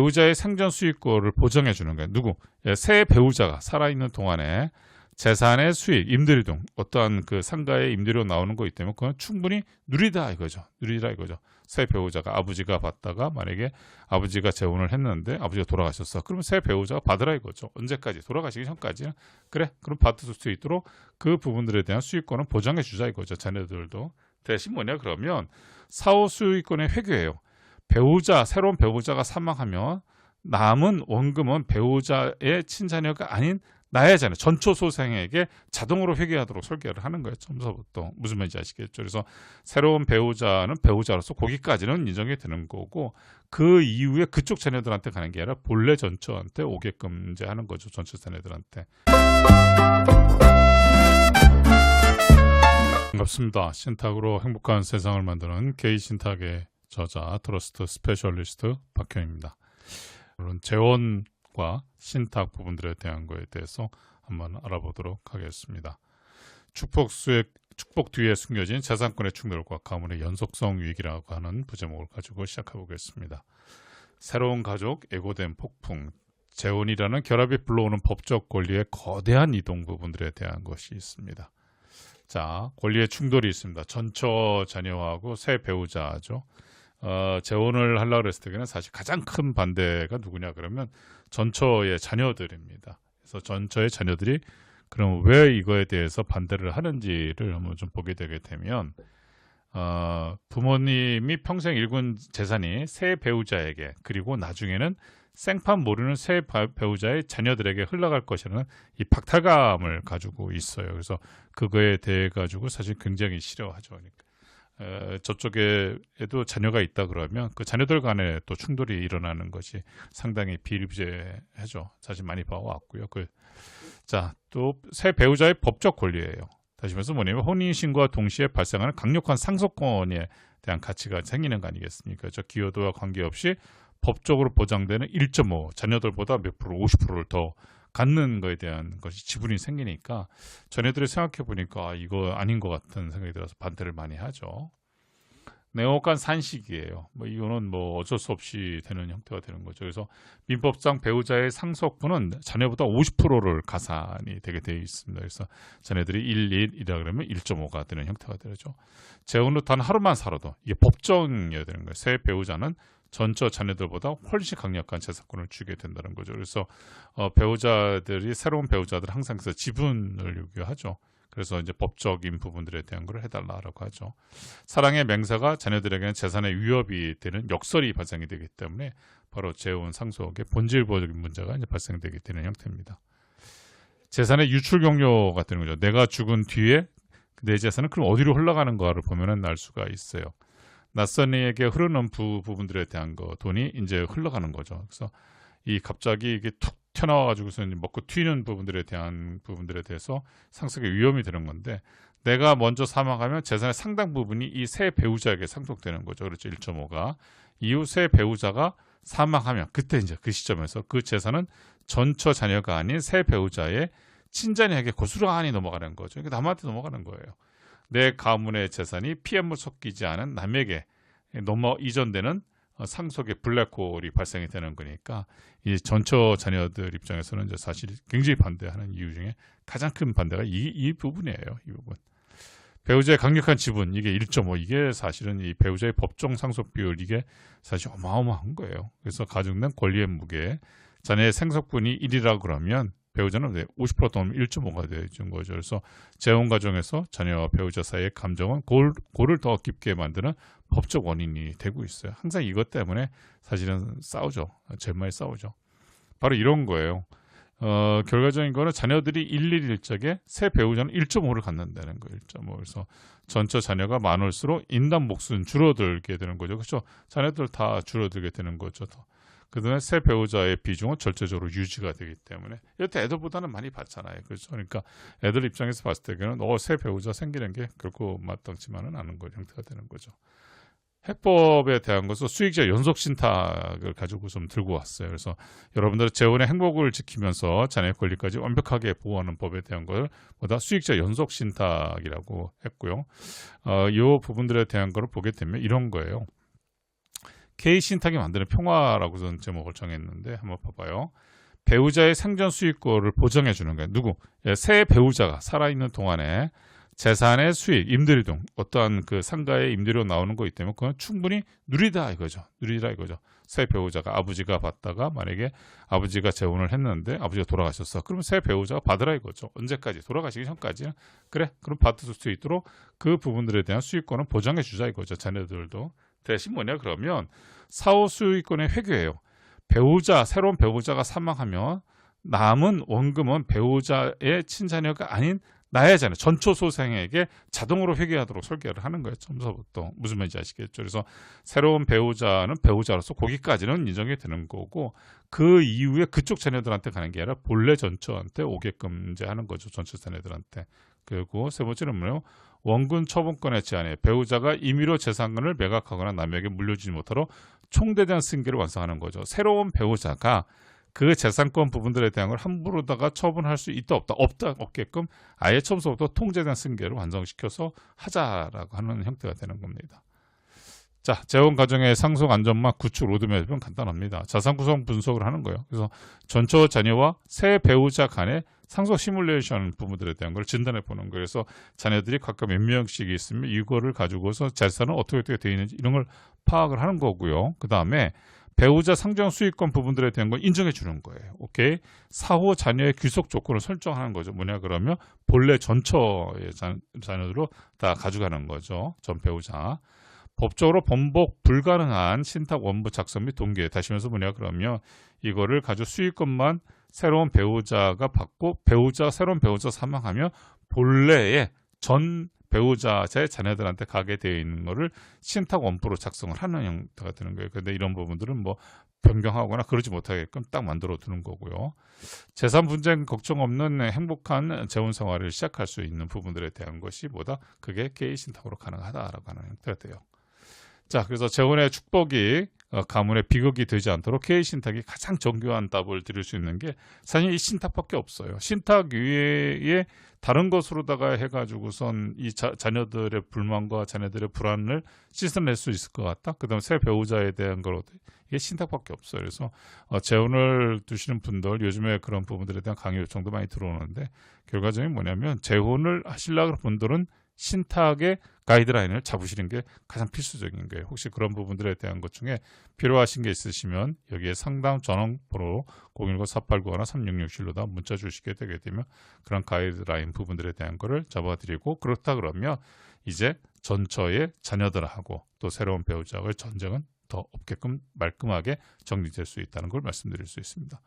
배우자의 생전 수익권을 보장해 주는 거예요. 누구? 새 배우자가 살아있는 동안에 재산의 수익, 임대료 등 어떠한 그 상가의 임대료 나오는 거 있다면 그건 충분히 누리다 이거죠. 누리라 이거죠. 새 배우자가 아버지가 받다가 만약에 아버지가 재혼을 했는데 아버지가 돌아가셨어. 그러면 새 배우자가 받으라 이거죠. 언제까지? 돌아가시기 전까지는. 그래? 그럼 받을 수 있도록 그 부분들에 대한 수익권은 보장해 주자 이거죠. 자녀들도. 대신 뭐냐 그러면 사후 수익권의 회귀예요. 새로운 배우자가 사망하면 남은 원금은 배우자의 친자녀가 아닌 나의 자녀, 전초소생에게 자동으로 회귀하도록 설계를 하는 거예요. 처음부터. 무슨 말인지 아시겠죠? 그래서 새로운 배우자는 배우자로서 거기까지는 인정이 되는 거고 그 이후에 그쪽 자녀들한테 가는 게 아니라 본래 전처한테 오게끔 이제 하는 거죠. 전처 자녀들한테. 반갑습니다. 신탁으로 행복한 세상을 만드는 K신탁의 저자 트러스트 스페셜리스트 박형입니다. 물론 재원과 신탁 부분들에 대한 거에 대해서 한번 알아보도록 하겠습니다. 축복 뒤에 숨겨진 재산권의 충돌과 가문의 연속성 위기라고 하는 부제목을 가지고 시작해 보겠습니다. 새로운 가족, 애고된 폭풍, 재혼이라는 결합이 불러오는 법적 권리의 거대한 이동 부분들에 대한 것이 있습니다. 자, 권리의 충돌이 있습니다. 전처 자녀하고 새 배우자죠. 재혼을 하려고 했을 때는 사실 가장 큰 반대가 누구냐 그러면 전처의 자녀들입니다. 그래서 전처의 자녀들이 그럼 왜 이거에 대해서 반대를 하는지를 한번 좀 보게 되게 되면 부모님이 평생 일군 재산이 새 배우자에게 그리고 나중에는 생판 모르는 새 배우자의 자녀들에게 흘러갈 것이라는 이 박탈감을 가지고 있어요. 그래서 그거에 대해 가지고 사실 굉장히 싫어하죠. 그러니까. 저쪽에도 자녀가 있다 그러면 그 자녀들 간에 또 충돌이 일어나는 것이 상당히 비일비재하죠. 사실 많이 봐왔고요. 자, 또 새 배우자의 법적 권리예요. 다시 말해서 뭐냐면 혼인신고와 동시에 발생하는 강력한 상속권에 대한 가치가 생기는 거 아니겠습니까? 저 기여도와 관계없이 법적으로 보장되는 1.5 자녀들보다 몇 프로 50%를 더 갖는 거에 대한 것이 지분이 생기니까 자녀들이 생각해 보니까 이거 아닌 것 같은 생각이 들어서 반대를 많이 하죠. 내어간 산식이에요. 이거는 어쩔 수 없이 되는 형태가 되는 거죠. 그래서 민법상 배우자의 상속분은 자녀보다 50%를 가산이 되게 되어 있습니다. 그래서 자녀들이 1이라 그러면 1.5가 되는 형태가 되죠. 재혼 후 단 하루만 살아도 이게 법정이어야 되는 거예요. 새 배우자는 전처 자녀들보다 훨씬 강력한 재산권을 주게 된다는 거죠. 그래서 배우자들이 새로운 배우자들 항상 그래서 지분을 요구하죠. 그래서 이제 법적인 부분들에 대한 걸 해달라라고 하죠. 사랑의 맹세가 자녀들에게는 재산의 위협이 되는 역설이 발생이 되기 때문에 바로 재혼 상속의 본질적인 문제가 이제 발생되게 되는 형태입니다. 재산의 유출 경로가 되는 거죠. 내가 죽은 뒤에 내 재산은 그럼 어디로 흘러가는가를 보면은 알 수가 있어요. 낯선 이에게 흐르는 부분들에 대한 돈이 이제 흘러가는 거죠. 그래서 갑자기 이게 툭 튀어나와가지고서 먹고 튀는 부분들에 대해서 상속의 위험이 되는 건데 내가 먼저 사망하면 재산의 상당 부분이 이 새 배우자에게 상속되는 거죠. 그렇죠. 1.5가. 이후 새 배우자가 사망하면 그때 이제 그 시점에서 그 재산은 전처 자녀가 아닌 새 배우자의 친자녀에게 고스란히 넘어가는 거죠. 그러니까 남한테 넘어가는 거예요. 내 가문의 재산이 피해물 섞이지 않은 남에게 이전되는 상속의 블랙홀이 발생이 되는 거니까 이 전처 자녀들 입장에서는 이제 사실 굉장히 반대하는 이유 중에 가장 큰 반대가 이 부분이에요. 이 부분. 배우자의 강력한 지분 이게 1.5 이게 사실은 이 배우자의 법정 상속 비율 이게 사실 어마어마한 거예요. 그래서 가중된 권리의 무게 자녀의 생속분이 1이라고 그러면 배우자는 50% 또는 1.5가 되는 거죠. 그래서 재혼 과정에서 자녀와 배우자 사이의 감정은 골을 더 깊게 만드는 법적 원인이 되고 있어요. 항상 이것 때문에 사실은 싸우죠. 제일 많이 싸우죠. 바로 이런 거예요. 결과적인 거는 자녀들이 1:1적에 새 배우자는 1.5를 갖는다는 거예요. 1.5. 그래서 전처 자녀가 많을수록 인당 몫은 줄어들게 되는 거죠. 그렇죠? 자녀들 다 줄어들게 되는 거죠. 그다음에 새 배우자의 비중은 절대적으로 유지가 되기 때문에 여태 애들보다는 많이 받잖아요. 그렇죠? 그러니까 애들 입장에서 봤을 때는 새 배우자 생기는 게 결코 마땅치만은 않은 형태가 되는 거죠. 해법에 대한 것은 수익자 연속 신탁을 가지고 좀 들고 왔어요. 그래서 여러분들은 재혼의 행복을 지키면서 자녀의 권리까지 완벽하게 보호하는 법에 대한 것보다 수익자 연속 신탁이라고 했고요. 이 부분들에 대한 것을 보게 되면 이런 거예요. K 신탁이 만드는 평화라고 저는 제목을 정했는데 한번 봐봐요. 배우자의 생전 수익권을 보장해 주는 거예요. 누구? 새 배우자가 살아있는 동안에 재산의 수익, 임대료 등 어떠한 그 상가의 임대료 나오는 거 있다면 그건 충분히 누리다 이거죠. 누리다 이거죠. 새 배우자가 아버지가 받다가 만약에 아버지가 재혼을 했는데 아버지가 돌아가셨어. 그러면 새 배우자가 받으라 이거죠. 언제까지? 돌아가시기 전까지는. 그래? 그럼 받을 수 있도록 그 부분들에 대한 수익권은 보장해 주자 이거죠. 자녀들도. 대신 뭐냐 그러면 사후 수익권의 회귀예요. 새로운 배우자가 사망하면 남은 원금은 배우자의 친자녀가 아닌 나의 자녀, 전초소생에게 자동으로 회귀하도록 설계를 하는 거예요. 처음부터. 무슨 말인지 아시겠죠? 그래서 새로운 배우자는 배우자로서 거기까지는 인정이 되는 거고 그 이후에 그쪽 자녀들한테 가는 게 아니라 본래 전처한테 오게끔 이제 하는 거죠. 전처 자녀들한테. 그리고 세 번째는 뭐예요? 원금 처분권의 제한에 배우자가 임의로 재산권을 매각하거나 남에게 물려주지 못하도록 총대장 승계를 완성하는 거죠. 새로운 배우자가 그 재산권 부분들에 대한 걸 함부로다가 처분할 수 있다 없게끔 아예 처음부터 통제된 승계를 완성시켜서 하자라고 하는 형태가 되는 겁니다. 자, 재혼 가정의 상속 안전망 구축 로드맵은 간단합니다. 자산 구성 분석을 하는 거예요. 그래서 전처 자녀와 새 배우자 간의 상속 시뮬레이션 부분들에 대한 걸 진단해 보는 거예요. 그래서 자녀들이 각각 몇 명씩 있으면 이거를 가지고서 재산은 어떻게 되어 있는지 이런 걸 파악을 하는 거고요. 그 다음에 배우자 상정 수익권 부분들에 대한 걸 인정해 주는 거예요. 오케이. 사후 자녀의 귀속 조건을 설정하는 거죠. 뭐냐 그러면 본래 전처의 자녀들로 다 가져가는 거죠. 전 배우자. 법적으로 번복 불가능한 신탁 원부 작성 및 동기에 다시면서 뭐냐 그러면 이거를 가지고 수익권만 새로운 배우자가 받고 새로운 배우자 사망하면 본래의 전 배우자의 자녀들한테 가게 되어 있는 거를 신탁 원부로 작성을 하는 형태가 되는 거예요. 그런데 이런 부분들은 뭐 변경하거나 그러지 못하게끔 딱 만들어 두는 거고요. 재산 분쟁 걱정 없는 행복한 재혼 생활을 시작할 수 있는 부분들에 대한 것이 뭐다? 그게 K 신탁으로 가능하다라고 하는 형태가 돼요. 자, 그래서 재혼의 축복이 가문의 비극이 되지 않도록 K 신탁이 가장 정교한 답을 드릴 수 있는 게 사실 이 신탁밖에 없어요. 신탁 위에 다른 것으로다가 해가지고선 이 자녀들의 불만과 자녀들의 불안을 씻어낼 수 있을 것 같다. 그다음에 새 배우자에 대한 걸 이게 신탁밖에 없어요. 그래서 재혼을 두시는 분들 요즘에 그런 부분들에 대한 강의 요청도 많이 들어오는데 결과적인 뭐냐면 재혼을 하시려고 하는 분들은 신탁의 가이드라인을 잡으시는 게 가장 필수적인 거예요. 혹시 그런 부분들에 대한 것 중에 필요하신 게 있으시면 여기에 상담 전화번호 010-4891-3667로다 문자 주시게 되게 되면 그런 가이드라인 부분들에 대한 거를 잡아드리고 그렇다 그러면 이제 전처의 자녀들하고 또 새로운 배우자의 전쟁은 더 없게끔 말끔하게 정리될 수 있다는 걸 말씀드릴 수 있습니다.